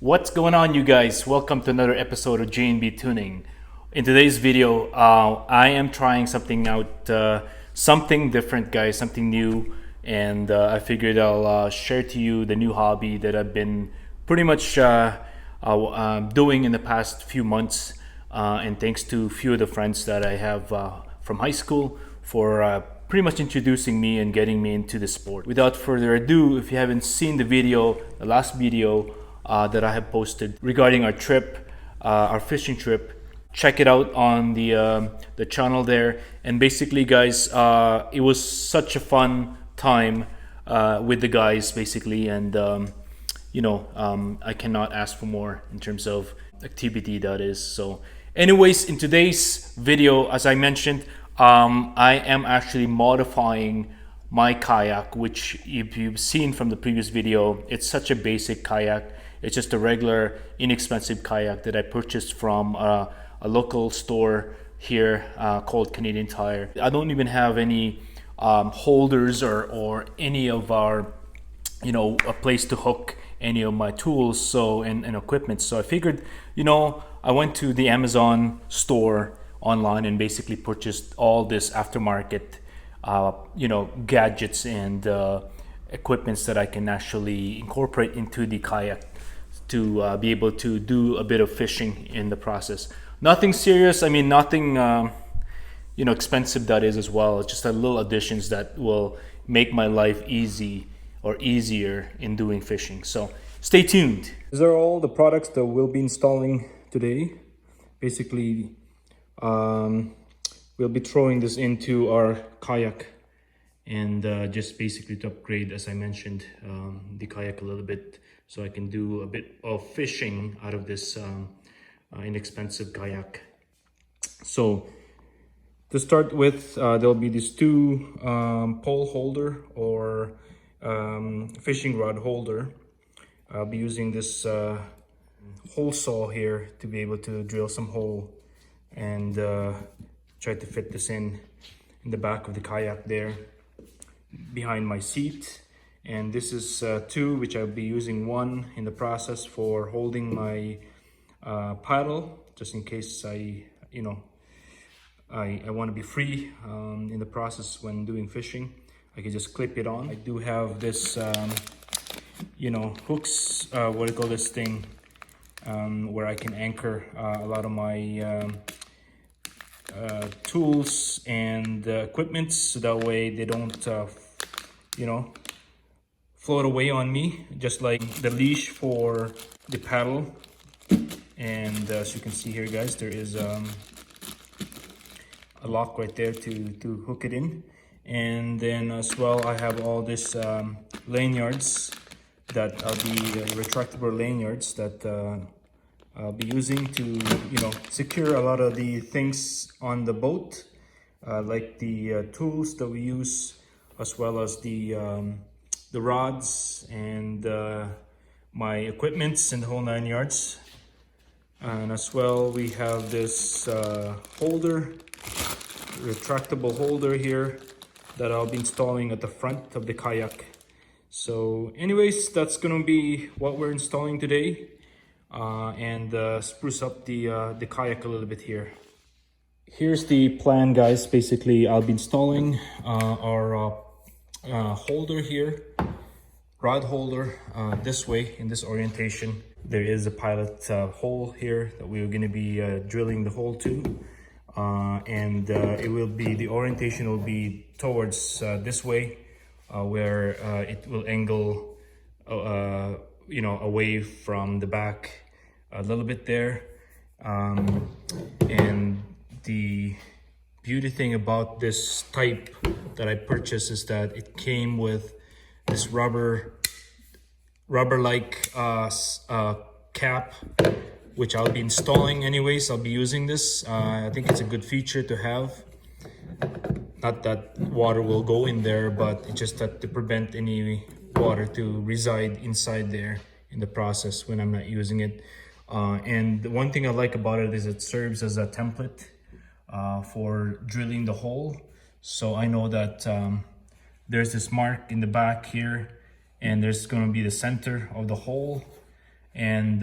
What's going on, you guys? Welcome to another episode of J&B Tuning. In today's video, I am trying something out, something different, guys, something new, and I figured I'll share to you the new hobby that I've been pretty much doing in the past few months, and thanks to a few of the friends that I have from high school for pretty much introducing me and getting me into the sport. Without further ado, if you haven't seen the last video that I have posted regarding our trip, our fishing trip, check it out on the channel there. And basically, guys, it was such a fun time with the guys, basically, and I cannot ask for more in terms of activity, that is. So anyways, in today's video, as I mentioned, I am actually modifying my kayak, which if you've seen from the previous video, it's such a basic kayak. It's just a regular, inexpensive kayak that I purchased from a local store here called Canadian Tire. I don't even have any holders or any of our, a place to hook any of my tools and equipment. So I figured, I went to the Amazon store online and basically purchased all this aftermarket, gadgets and equipments that I can actually incorporate into the kayak to be able to do a bit of fishing in the process. Nothing serious. I mean, nothing, expensive, that is, as well. It's just a little additions that will make my life easier in doing fishing. So stay tuned. These are all the products that we'll be installing today. Basically, we'll be throwing this into our kayak and just basically to upgrade, as I mentioned, the kayak a little bit so I can do a bit of fishing out of this inexpensive kayak. So to start with, there'll be these two pole holder or fishing rod holder. I'll be using this hole saw here to be able to drill some hole and try to fit this in the back of the kayak there behind my seat. And this is two, which I'll be using one in the process for holding my paddle, just in case I want to be free in the process when doing fishing. I can just clip it on. I do have this hooks, what do you call this thing, where I can anchor a lot of my tools and equipment, so that way they don't float away on me, just like the leash for the paddle. And as you can see here, guys, there is a lock right there to hook it in. And then as well, I have all this lanyards that I'll be retractable lanyards that I'll be using to secure a lot of the things on the boat, like the tools that we use, as well as the rods and my equipments and the whole 9 yards. And as well, we have this holder, retractable holder here that I'll be installing at the front of the kayak. So anyways, that's gonna be what we're installing today, and spruce up the kayak a little bit here. Here's the plan, guys. Basically, I'll be installing our holder here, rod holder, this way in this orientation. There is a pilot hole here that we're going to be drilling the hole to, and the orientation will be towards this way, where it will angle away from the back a little bit there. And the beauty thing about this type that I purchased is that it came with this rubber-like cap, which I'll be installing anyways. I'll be using this. I think it's a good feature to have. Not that water will go in there, but it's just that to prevent any water to reside inside there in the process when I'm not using it. And the one thing I like about it is it serves as a template for drilling the hole. So I know that there's this mark in the back here, and there's going to be the center of the hole, and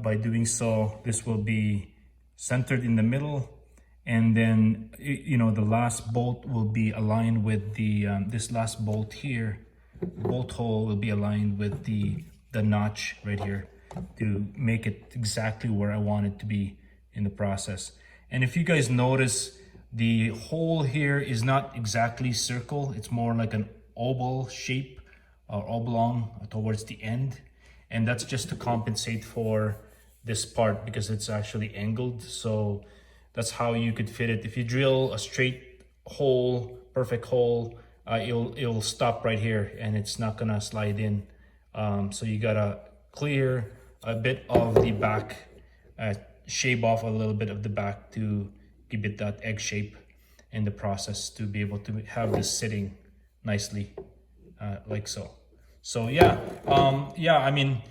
by doing so, this will be centered in the middle, and then the last bolt will be aligned with the this last bolt here. Bolt hole will be aligned with the notch right here to make it exactly where I want it to be in the process. And if you guys notice, the hole here is not exactly circle, it's more like an oval shape or oblong towards the end, and that's just to compensate for this part because it's actually angled. So that's how you could fit it. If you drill a straight hole, perfect hole, it'll stop right here and it's not gonna slide in. So you gotta clear a bit of the back, shave off a little bit of the back to give it that egg shape in the process to be able to have this sitting nicely like so. So yeah, I mean,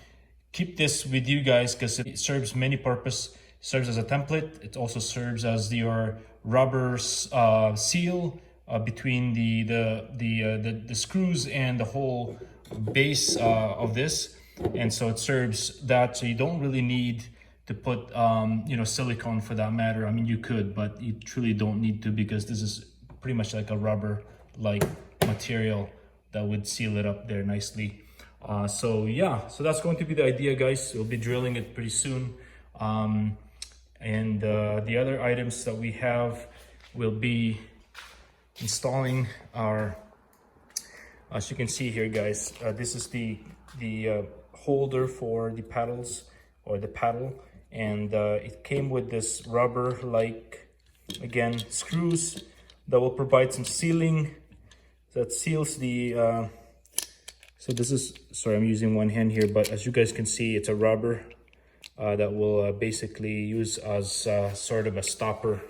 keep this with you guys because it serves many purpose. It serves as a template. It also serves as your rubber seal between the screws and the whole base of this. And so it serves that, so you don't really need to put silicone for that matter. I mean, you could, but you truly don't need to because this is pretty much like a rubber like material that would seal it up there nicely. So yeah, so that's going to be the idea, guys. We'll be drilling it pretty soon. And the other items that we have will be installing our, as you can see here, guys, this is the holder for the paddles or the paddle, and it came with this rubber like, again, screws that will provide some sealing that seals the so this is, sorry, I'm using one hand here, but as you guys can see, it's a rubber that will basically use as sort of a stopper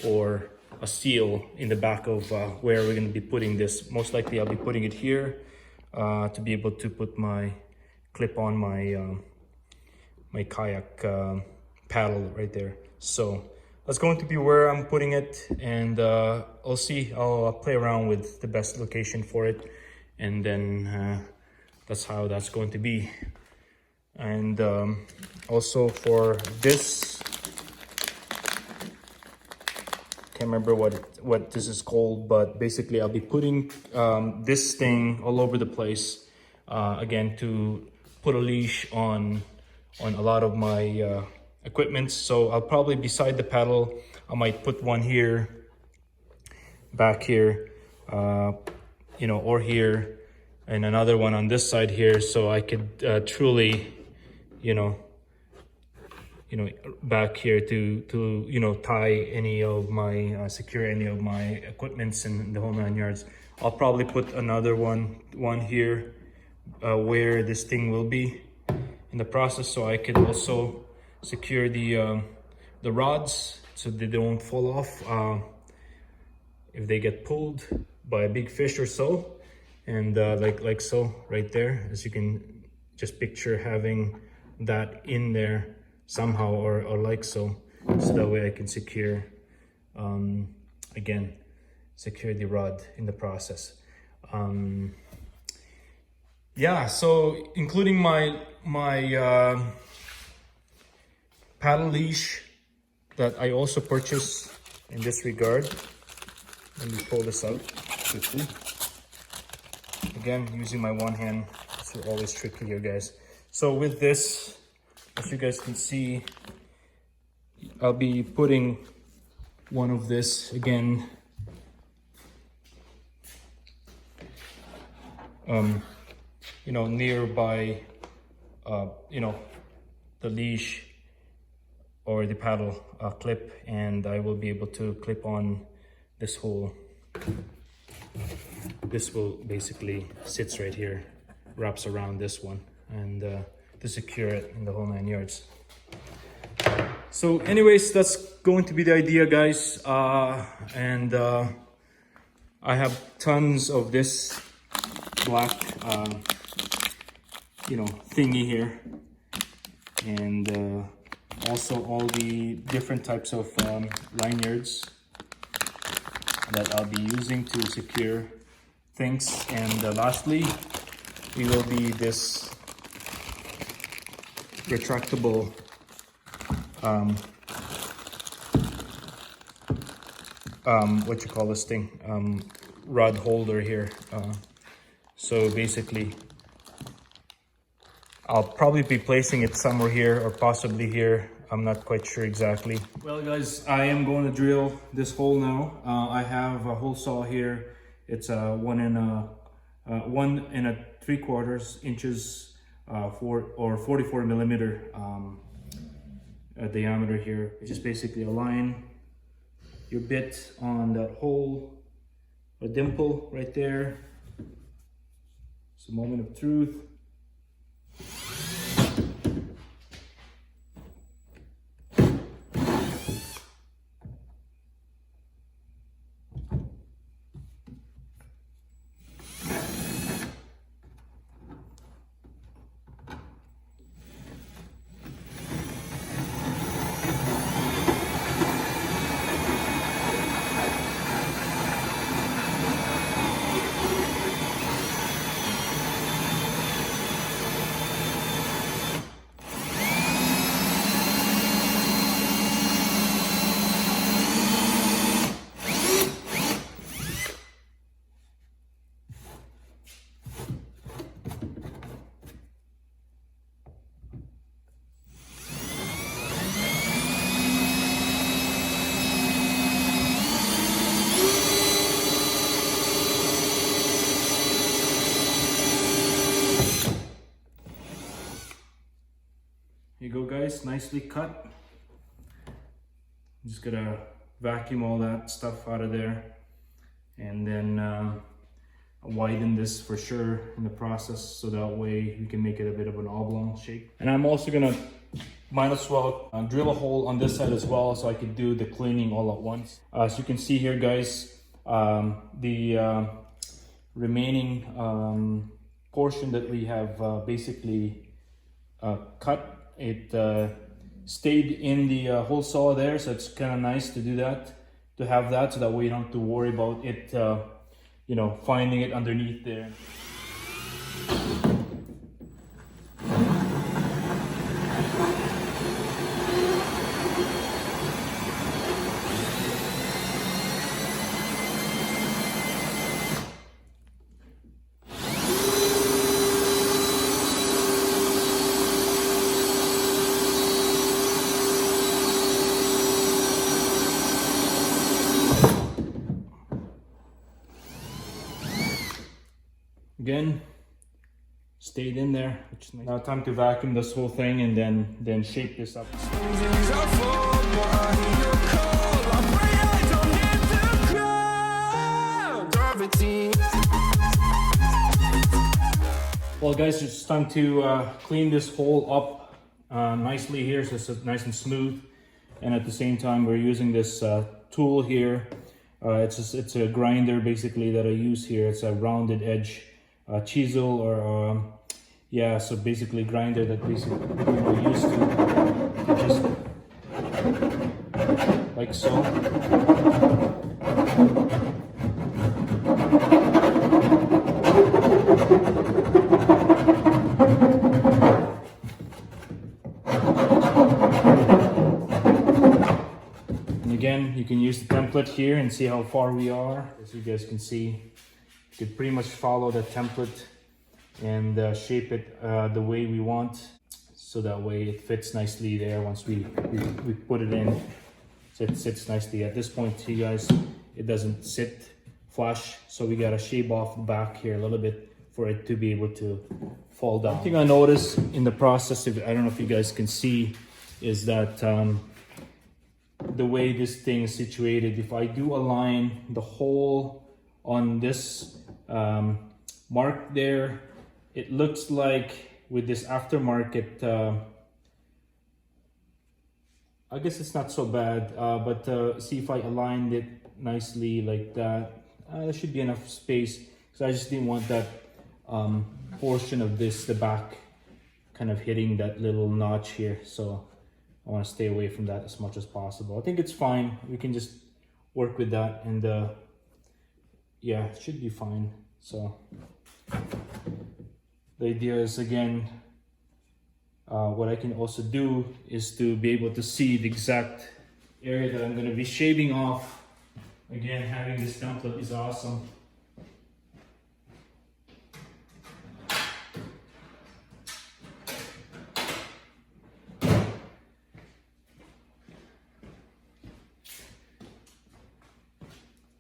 or a seal in the back of where we're going to be putting this. Most likely I'll be putting it here to be able to put my clip on my my kayak paddle right there. So that's going to be where I'm putting it, and I'll see. I'll play around with the best location for it, and then that's how that's going to be. And also for this, can't remember what this is called, but basically I'll be putting this thing all over the place again to put a leash on a lot of my equipment. So I'll probably, beside the paddle, I might put one here, back here, or here, and another one on this side here, so I could truly, back here to tie any of my secure any of my equipments and the whole 9 yards. I'll probably put another one here where this thing will be in the process, so I can also secure the rods so they don't fall off if they get pulled by a big fish or so. And like so right there, as you can just picture having that in there somehow, or like so that way I can secure again, secure the rod in the process. Yeah, so including my paddle leash that I also purchased in this regard. Let me pull this out quickly. Again, using my one hand, it's always tricky here, guys. So with this, as you guys can see, I'll be putting one of this again, nearby, the leash or the paddle clip, and I will be able to clip on this hole. This will basically sits right here, wraps around this one, and to secure it in the whole 9 yards. So anyways, that's going to be the idea, guys. And I have tons of this black thingy here, and also all the different types of lanyards that I'll be using to secure things. And lastly, it will be this retractable what you call this thing, rod holder here. So basically I'll probably be placing it somewhere here or possibly here. I'm not quite sure exactly. Well guys, I am going to drill this hole now. I have a hole saw here. It's a 1 3/4 inches or 44 millimeter diameter here. It's just basically align your bit on that hole, a dimple right there. It's a moment of truth. Here you go guys, nicely cut. I'm just gonna vacuum all that stuff out of there and then widen this for sure in the process so that way we can make it a bit of an oblong shape. And I'm also gonna, might as well drill a hole on this side as well so I could do the cleaning all at once. As you can see here guys, the remaining portion that we have basically cut, it stayed in the hole saw there, so it's kind of nice to do that, to have that, so that way you don't have to worry about it, you know, finding it underneath there. Again, stayed in there, which is nice. Now time to vacuum this whole thing and then shape this up. Well guys, it's time to clean this hole up nicely here so it's nice and smooth. And at the same time we're using this tool here. It's a grinder basically that I use here. It's a rounded edge chisel or yeah, so basically grinder that basically we're used to just like so. And again, you can use the template here and see how far we are. As you guys can see, you could pretty much follow the template and shape it the way we want, so that way it fits nicely there. Once we put it in, so it sits nicely. At this point, you guys, it doesn't sit flush, so we gotta shave off the back here a little bit for it to be able to fall down. One thing I noticed in the process, I don't know if you guys can see, is that the way this thing is situated, if I do align the hole on this mark there, it looks like with this aftermarket, I guess it's not so bad, but see if I aligned it nicely like that, there should be enough space, because I just didn't want that portion of this, the back, kind of hitting that little notch here. So I want to stay away from that as much as possible. I think it's fine. We can just work with that, and yeah, it should be fine. So the idea is, again, what I can also do is to be able to see the exact area that I'm going to be shaving off. Again, having this template is awesome.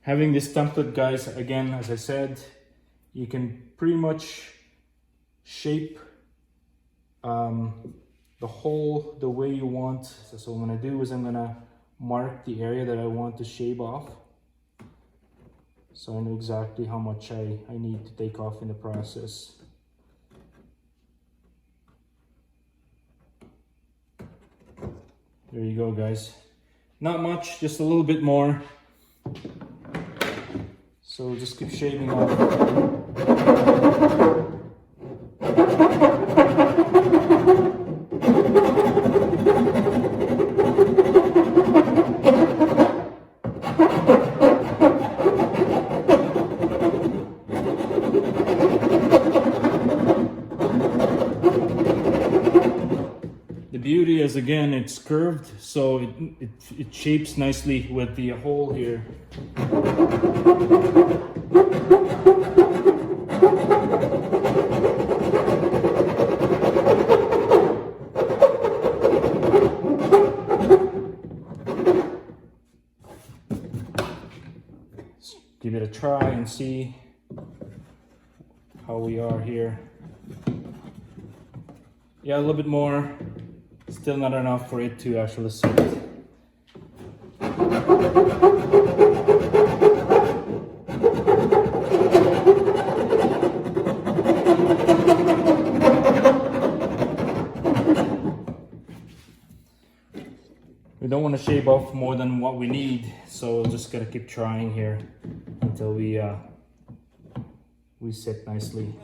Having this template, guys, again, as I said, you can pretty much shape the hole the way you want. So what I'm gonna do is I'm gonna mark the area that I want to shave off. So I know exactly how much I need to take off in the process. There you go, guys. Not much, just a little bit more. So just keep shaving off. The beauty is, again, it's curved, so it shapes nicely with the hole here. Give it a try and see how we are here. Yeah, a little bit more. Still not enough for it to actually sit. We don't want to shave off more than what we need, so just gotta keep trying here until we sit nicely.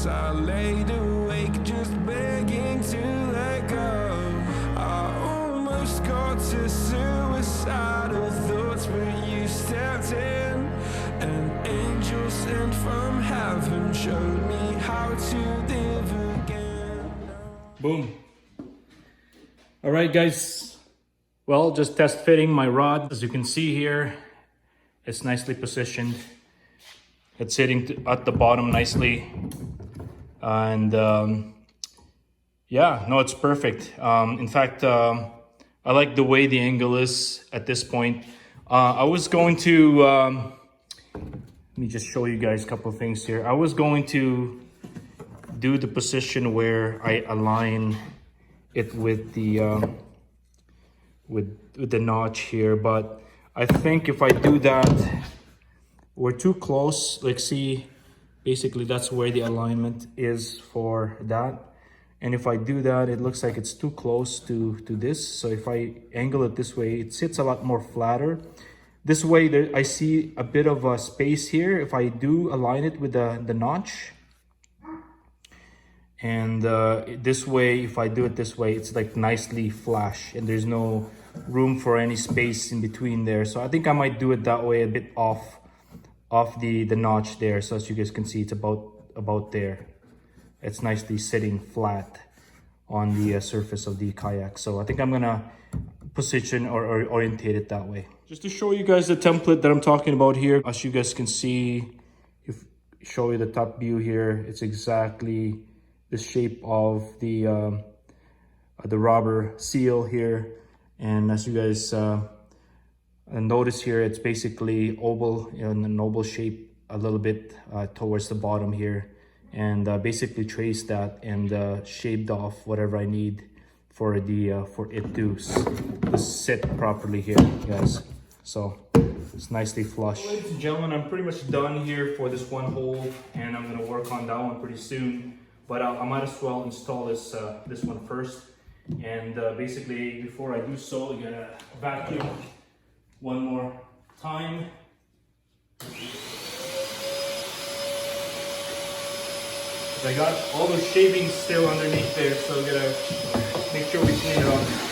I laid awake just begging to let go. I almost got to suicidal thoughts, but you stepped in. An angel sent from heaven showed me how to live again. Boom. All right, guys. Well, just test fitting my rod. As you can see here, it's nicely positioned. It's sitting at the bottom nicely. And yeah, no, it's perfect. In fact, I like the way the angle is at this point. I was going to, let me just show you guys a couple of things here. I was going to do the position where I align it with the with the notch here, but I think if I do that, we're too close. Like, see, basically that's where the alignment is for that. And if I do that, it looks like it's too close to this. So if I angle it this way, it sits a lot more flatter. This way there, I see a bit of a space here if I do align it with the notch. And this way, if I do it this way, it's like nicely flush and there's no room for any space in between there. So I think I might do it that way, a bit off the notch there. So as you guys can see, it's about there. It's nicely sitting flat on the surface of the kayak. So I think I'm gonna position or orientate it that way. Just to show you guys the template that I'm talking about here, as you guys can see, if show you the top view here, it's exactly the shape of the rubber seal here. And as you guys notice here, it's basically oval, in an oval shape a little bit towards the bottom here, and basically traced that and shaped off whatever I need for the for it to sit properly here, guys. So it's nicely flush. Ladies and gentlemen, I'm pretty much done here for this one hole, and I'm gonna work on that one pretty soon. but I might as well install this one first. And basically, before I do so, I'm gonna vacuum one more time. I got all those shavings still underneath there, so I'm gonna make sure we clean it off.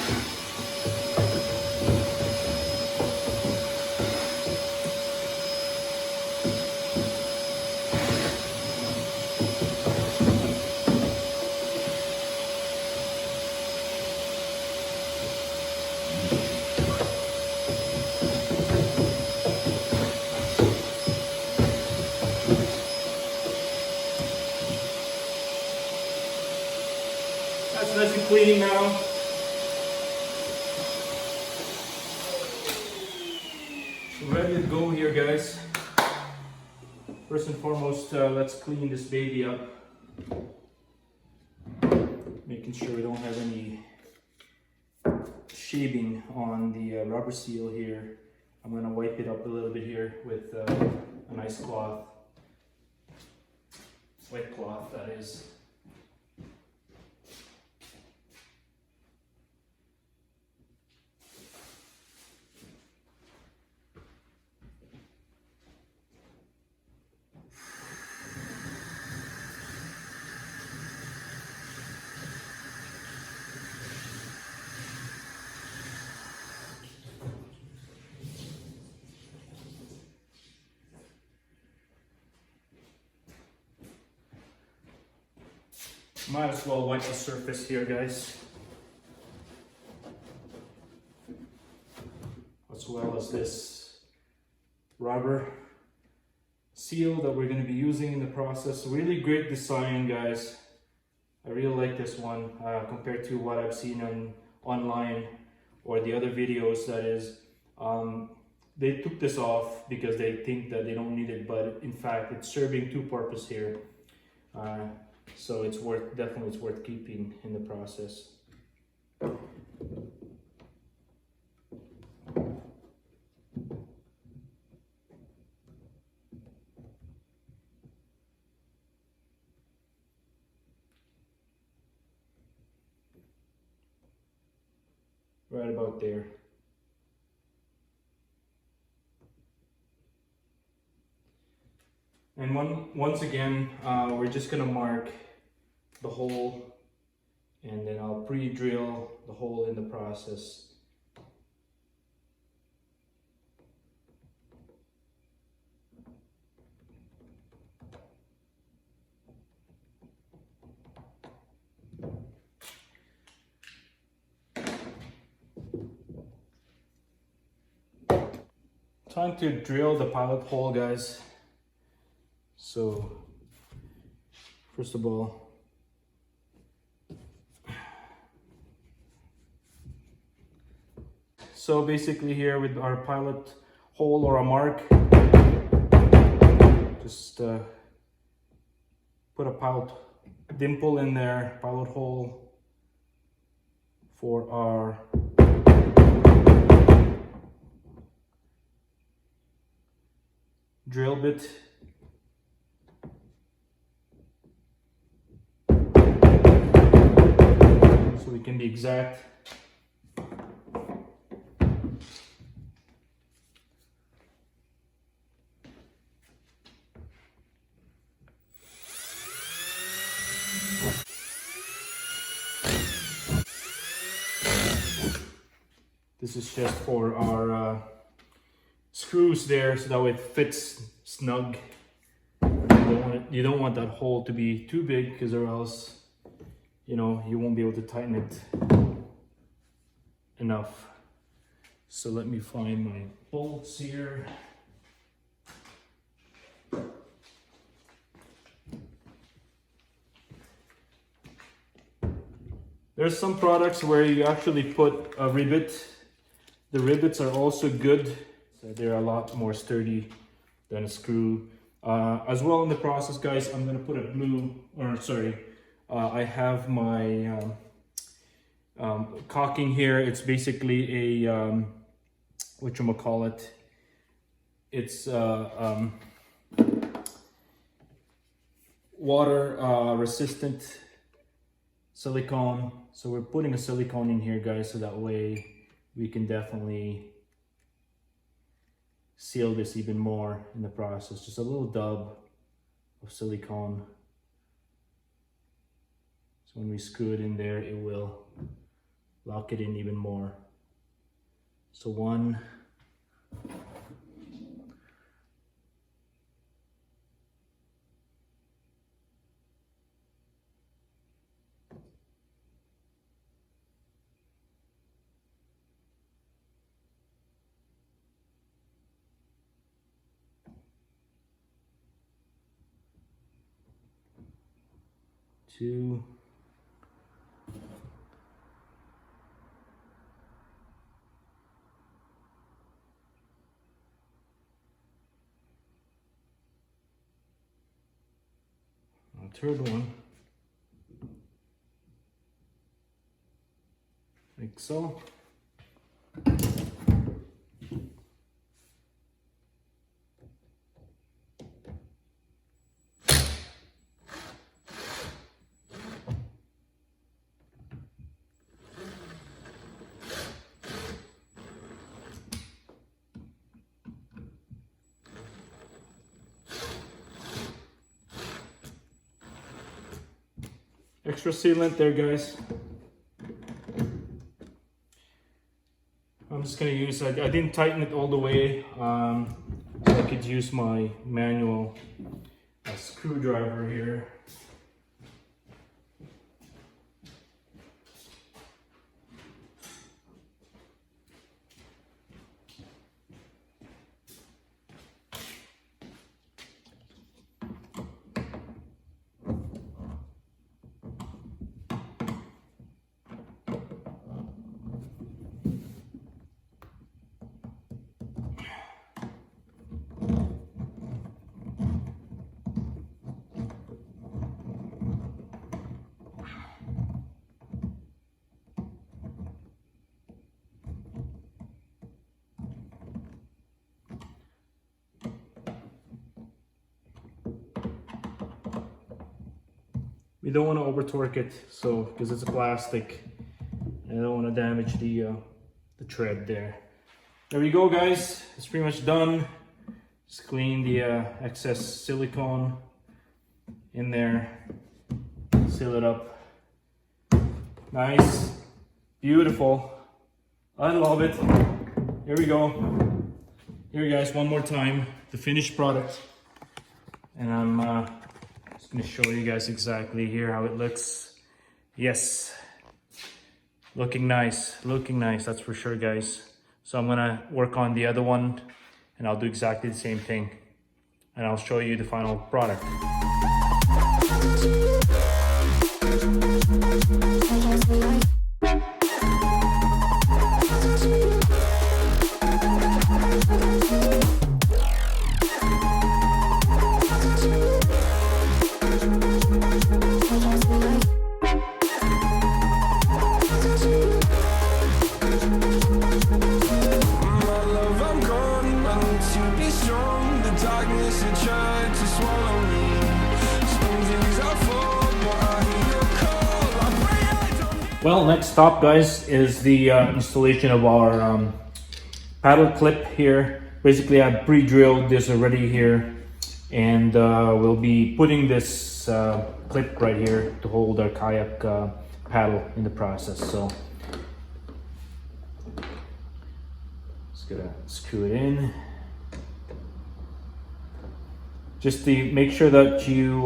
That's nice and clean now. Ready to go here, guys. First and foremost, let's clean this baby up. Making sure we don't have any shaving on the rubber seal here. I'm going to wipe it up a little bit here with a nice cloth. Wet cloth, that is. Might as well wipe the surface here, guys, as well as this rubber seal that we're going to be using in the process. Really great design, guys. I really like this one compared to what I've seen online or the other videos. That is, they took this off because they think that they don't need it, but in fact it's serving two purposes here. So it's definitely worth keeping in the process. Right about there. And once again, we're just gonna mark the hole, and then I'll pre-drill the hole in the process. Time to drill the pilot hole, guys. So, first of all, so basically here with our pilot hole or a mark, just put a pilot dimple in there, pilot hole for our drill bit. So we can be exact. This is just for our screws there, so that way it fits snug. You don't want that hole to be too big, because or else, you know, you won't be able to tighten it enough. So let me find my bolts here. There's some products where you actually put a rivet. The rivets are also good. So they're a lot more sturdy than a screw. As well in the process, guys, I'm gonna put I have my caulking here. It's basically a, whatchamacallit, it's water resistant silicone. So we're putting a silicone in here, guys, so that way we can definitely seal this even more in the process. Just a little dub of silicone. So when we screw it in there, it will lock it in even more. So 1, 2, third one, like so. Extra sealant there, guys. I'm just gonna use, I didn't tighten it all the way, so I could use my manual screwdriver here. We don't want to over torque it, so because it's a plastic, and I don't want to damage the tread there. There we go, guys. It's pretty much done. Just clean the excess silicone in there, seal it up. Nice, beautiful. I love it. Here we go. Here, guys, one more time, the finished product, and I'm just gonna show you guys exactly here how it looks. Yes, looking nice, that's for sure, guys. So I'm gonna work on the other one and I'll do exactly the same thing, and I'll show you the final product. Well, next stop, guys, is the installation of our paddle clip here. Basically, I pre-drilled this already here, and we'll be putting this clip right here to hold our kayak paddle in the process. So just gonna screw it in. Just to make sure that you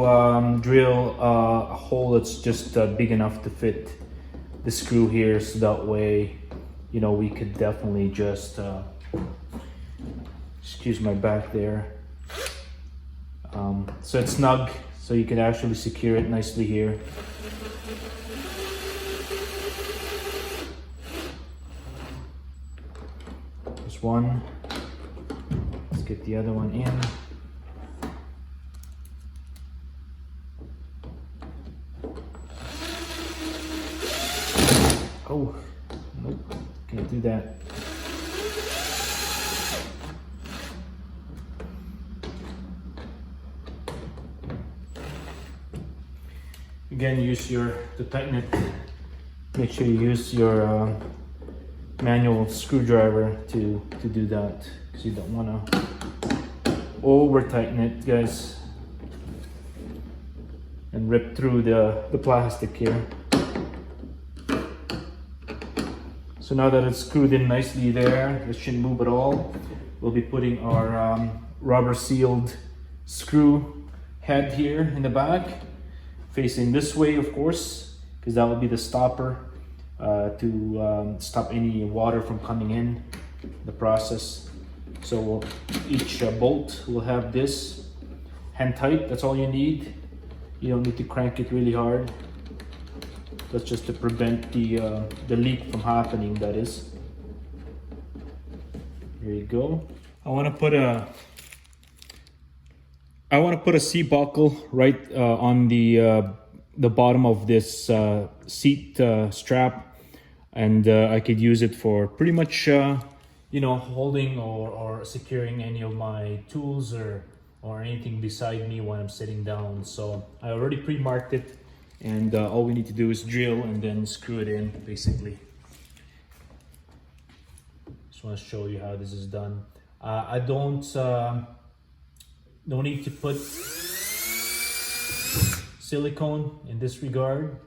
drill a hole that's just big enough to fit the screw here, so that way, you know, we could definitely just excuse my back there, so it's snug, so you can actually secure it nicely here. There's one. Let's get the other one in. Oh, nope, can't do that. again, to tighten it, make sure you use your manual screwdriver to do that, because you don't want to over tighten it, guys, and rip through the plastic here. So now that it's screwed in nicely there, it shouldn't move at all. We'll be putting our rubber sealed screw head here in the back, facing this way, of course, because that will be the stopper to stop any water from coming in the process. So each bolt will have this hand tight. That's all you need. You don't need to crank it really hard. That's just to prevent the leak from happening, that is. There you go. I want to put a seat buckle right on the bottom of this seat strap, and I could use it for pretty much you know, holding or securing any of my tools or anything beside me when I'm sitting down. So I already pre-marked it, and all we need to do is drill and then screw it in, basically. Just want to show you how this is done. I don't need to put silicone in this regard,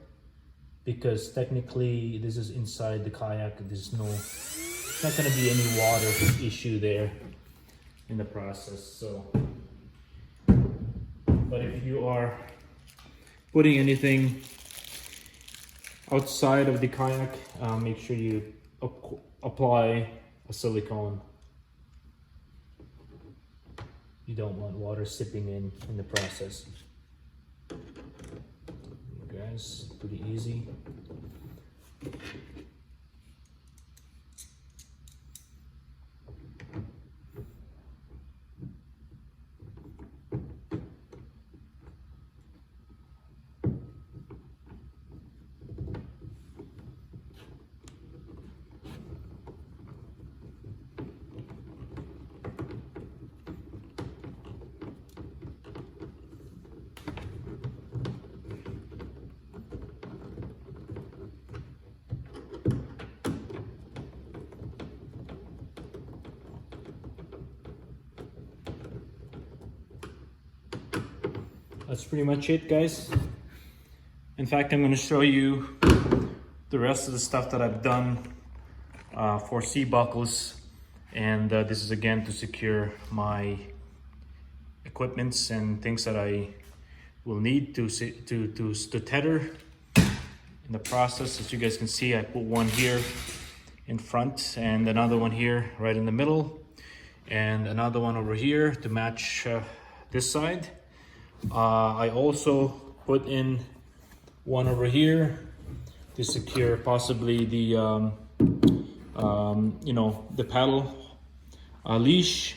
because technically this is inside the kayak. There's not going to be any water issue there in the process. So, but if you are putting anything outside of the kayak, make sure you apply a silicone. You don't want water seeping in the process. Guys, pretty easy. That's pretty much it, guys. In fact, I'm going to show you the rest of the stuff that I've done for seat buckles, and this is again to secure my equipments and things that I will need to tether in the process. As you guys can see, I put one here in front and another one here right in the middle, and another one over here to match this side. I also put in one over here to secure possibly the you know, the paddle leash,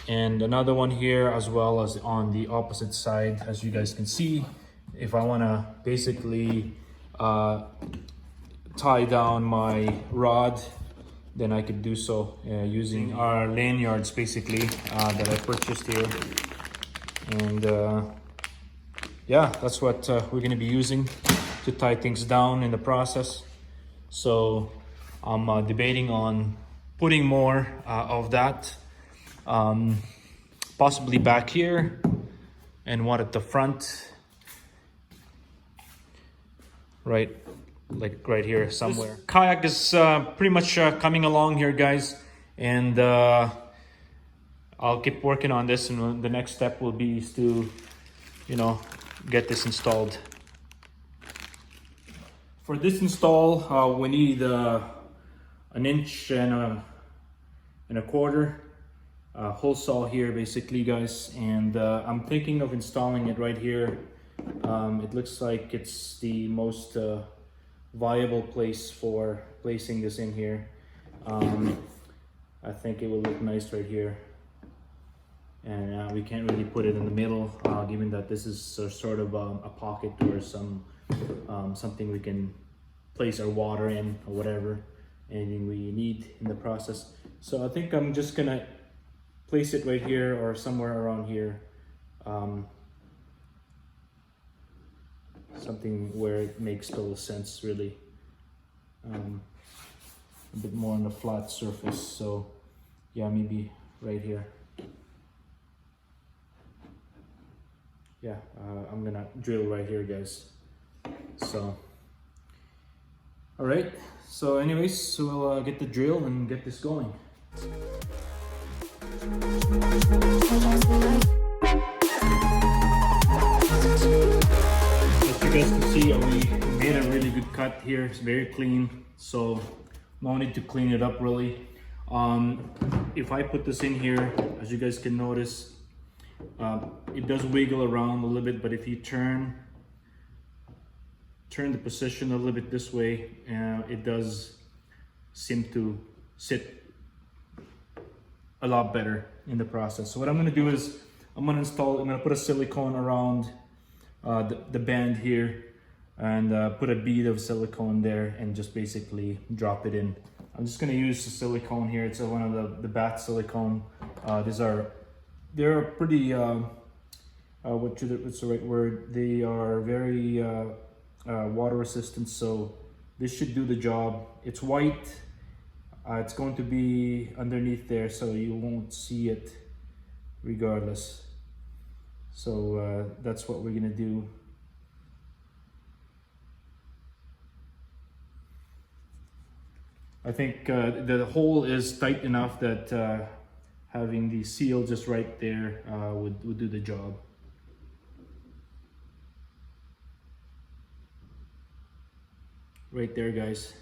and another one here as well as on the opposite side. As you guys can see, if I want to basically tie down my rod, then I could do so using our lanyards basically that I purchased here. And yeah, that's what we're going to be using to tie things down in the process. So I'm debating on putting more of that, possibly back here, and one at the front, right, like right here somewhere. This kayak is pretty much coming along here, guys, and I'll keep working on this, and the next step will be to, you know, get this installed. For this install, we need an 1.25 inches hole saw here, basically, guys, and I'm thinking of installing it right here. It looks like it's the most viable place for placing this in here. I think it will look nice right here. And we can't really put it in the middle, given that this is sort of a pocket or something we can place our water in or whatever, anything we need in the process. So I think I'm just gonna place it right here or somewhere around here. something where it makes total sense, really. A bit more on the flat surface, so yeah, maybe right here. Yeah, I'm gonna drill right here, guys. So, all right. So anyways, so we'll get the drill and get this going. As you guys can see, we made a really good cut here. It's very clean, so no need to clean it up really. If I put this in here, as you guys can notice, it does wiggle around a little bit, but if you turn the position a little bit this way, it does seem to sit a lot better in the process. So what I'm going to do is I'm going to put a silicone around the band here, and put a bead of silicone there, and just basically drop it in. I'm just going to use the silicone here. It's one of the bath silicone. They're pretty what's the right word? They are very water resistant, so this should do the job. It's white. It's going to be underneath there, so you won't see it regardless. So that's what we're gonna do. I think the hole is tight enough that having the seal just right there would do the job. Right there, guys,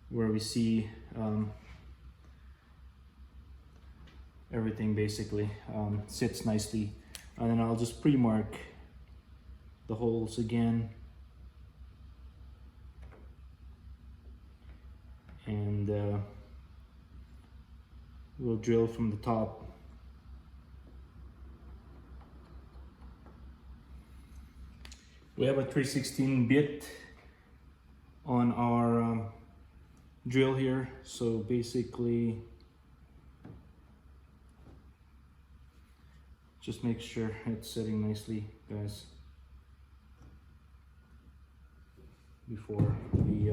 where we see everything basically sits nicely. And then I'll just pre-mark the holes again, and we'll drill from the top. We have a 3/16 bit on our drill here, so basically just make sure it's sitting nicely, guys, before we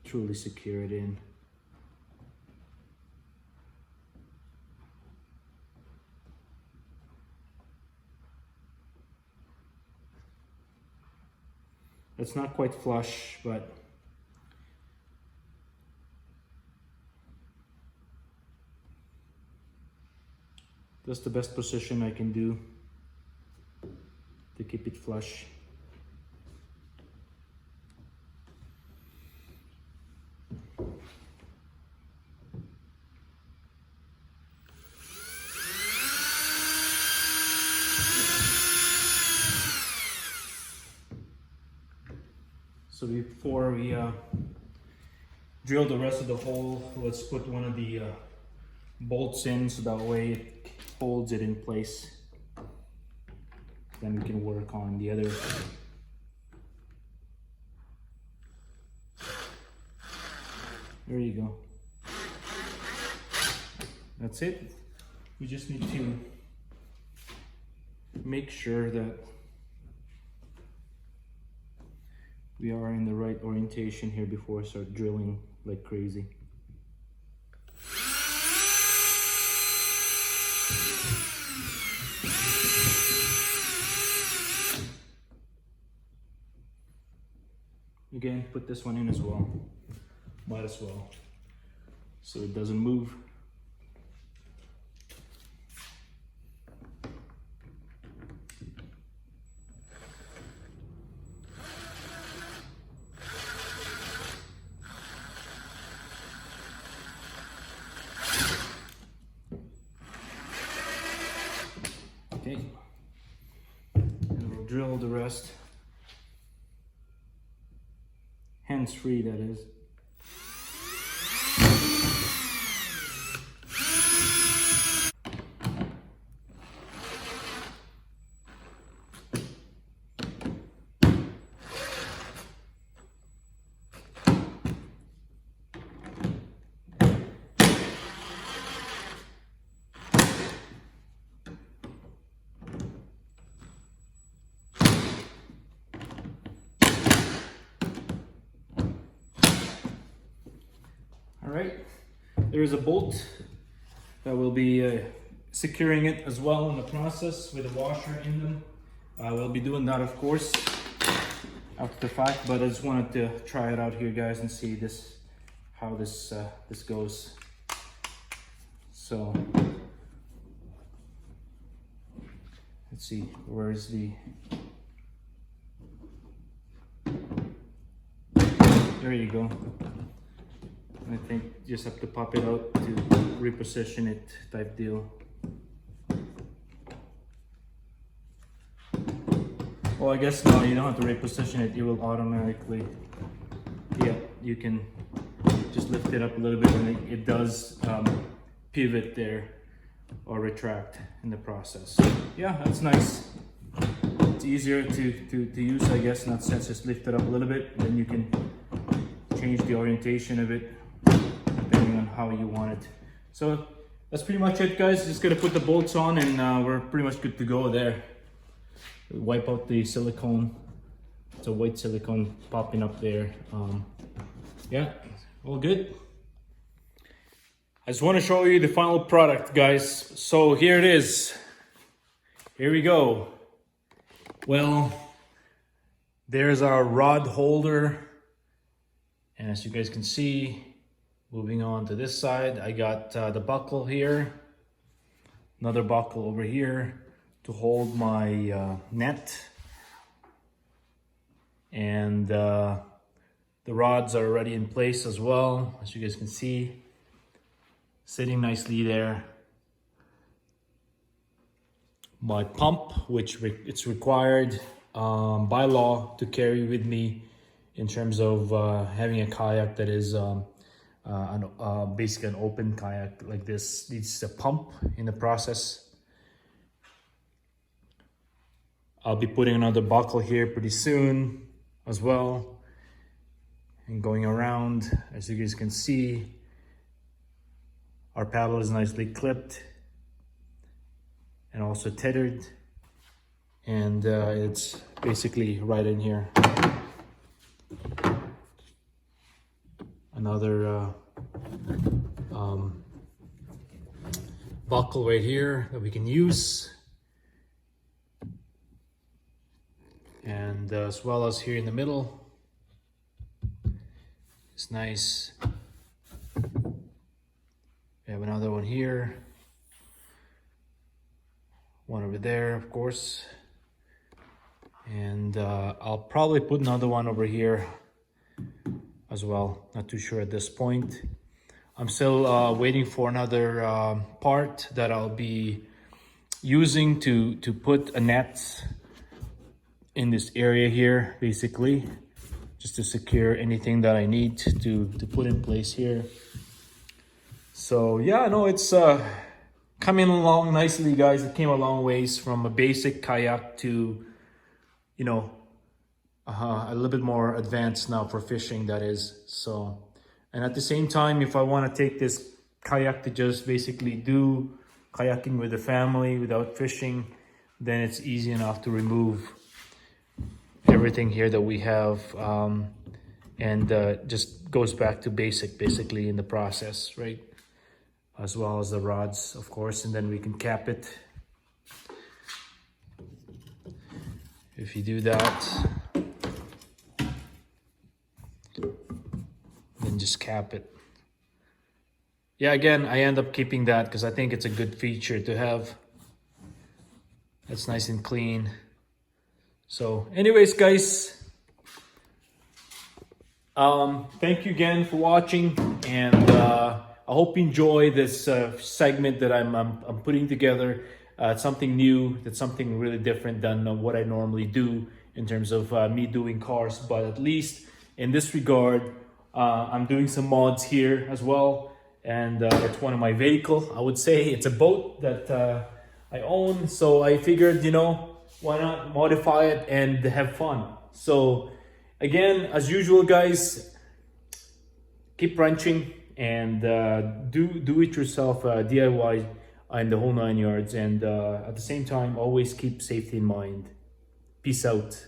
truly secure it in. It's not quite flush, but that's the best position I can do to keep it flush. So before we drill the rest of the hole, let's put one of the bolts in, so that way it holds it in place. Then we can work on the other. There you go. That's it. We just need to make sure that we are in the right orientation here before we start drilling like crazy. Again, put this one in as well. Might as well, so it doesn't move. Okay, and we'll drill the rest. Hands-free, that is. All right, there's a bolt that will be securing it as well in the process with a washer in them. We'll be doing that, of course, after the fact, but I just wanted to try it out here, guys, and see how this goes. So let's see, where's the, there you go. I think just have to pop it out to reposition it type deal. Well, I guess no, you don't have to reposition it. It will automatically, yeah, you can just lift it up a little bit and it does pivot there or retract in the process. Yeah, that's nice. It's easier to use, I guess, in that sense. Just lift it up a little bit and then you can change the orientation of it depending on how you want it. So that's pretty much it, guys. Just gonna put the bolts on and we're pretty much good to go there. Wipe out the silicone. It's a white silicone popping up there. Yeah, all good. I just want to show you the final product, guys. So here it is. Here we go. Well, there's our rod holder. And as you guys can see, moving on to this side, I got the buckle here. Another buckle over here to hold my net. And the rods are already in place as well, as you guys can see, sitting nicely there. My pump, which it's required by law to carry with me in terms of having a kayak that is basically an open kayak like this, needs a pump in the process. I'll be putting another buckle here pretty soon as well. And going around, as you guys can see, our paddle is nicely clipped and also tethered. And it's basically right in here. Another buckle right here that we can use. And as well as here in the middle, it's nice. We have another one here, one over there, of course, and I'll probably put another one over here as well. Not too sure at this point. I'm still waiting for another part that I'll be using to put a net in this area here, basically, just to secure anything that I need to put in place here. So yeah, no, it's coming along nicely, guys. It came a long ways from a basic kayak to, you know, a little bit more advanced now for fishing, that is. So, and at the same time, if I want to take this kayak to just basically do kayaking with the family without fishing, then it's easy enough to remove everything here that we have, and just goes back to basic basically in the process, right? As well as the rods, of course, and then we can cap it. If you do that, then just cap it. Yeah, again, I end up keeping that because I think it's a good feature to have. That's nice and clean. So anyways, guys, thank you again for watching, and I hope you enjoy this segment that I'm putting together. It's something new, that's something really different than what I normally do in terms of me doing cars, but at least in this regard, I'm doing some mods here as well, and it's one of my vehicle. I would say it's a boat that I own, so I figured, you know, why not modify it and have fun? So again, as usual, guys, keep wrenching and do it yourself, DIY and the whole 9 yards. And at the same time, always keep safety in mind. Peace out.